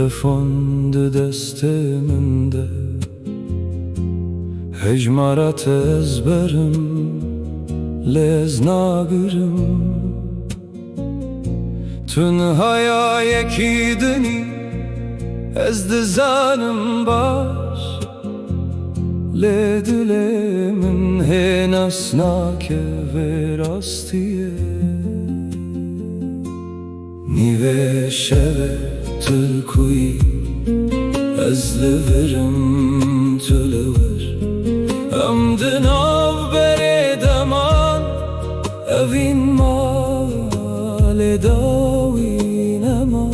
Telefon di destê min de, hejmaret ezberim lê ez nagirim. Tu nihaya yekî dinî ez dizanim baş, lê dilê min hê nas nake vê rastiyê. Nîvê şevê tulkûyî ez li virim tu li wir, em di navberê deman evîn malê dawî nema.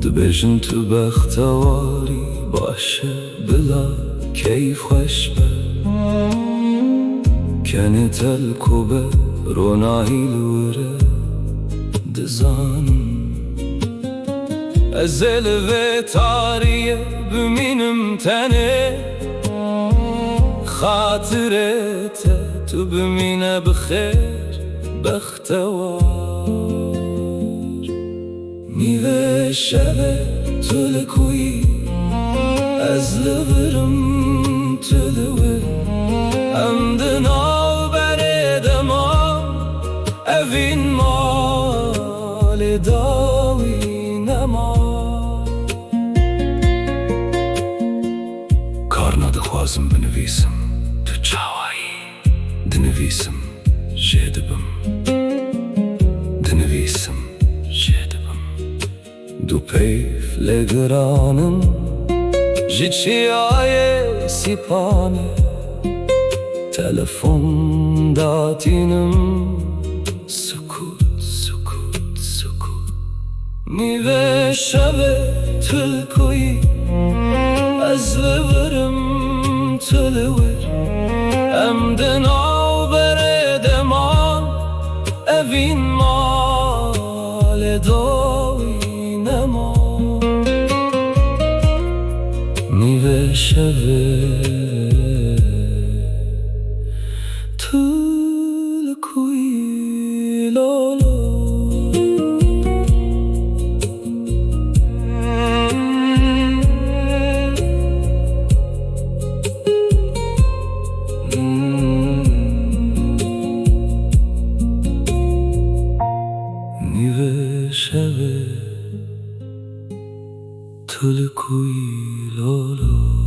Dibêjin tu bextewarî baş e bila keyf xweş be, kenê telkû be ronahî li wir e dizanim. Ez ê li vê tariyê bimînim tenê, xatirê te tu bimîne bi xêr bextewar. Nîvê şevê tulkûyî ez li virim tu li wir, em di navberê deman evîn malê dawî nema. Karna dixwazim binivîsim tu çawayî, dinivîsim jê dibim, dinivîsim jê dibim. Du peyv lê giranim ji çiyayê sîpanê, telefon datînim sukût sukût sukût. Nîvê şevê tulkûyî ez li virim tu li wir, em di navberê deman evîn malê dawî nema. Nîvê şevê tulkûyî lolo. Nîvê şevê tulkûyî lolo.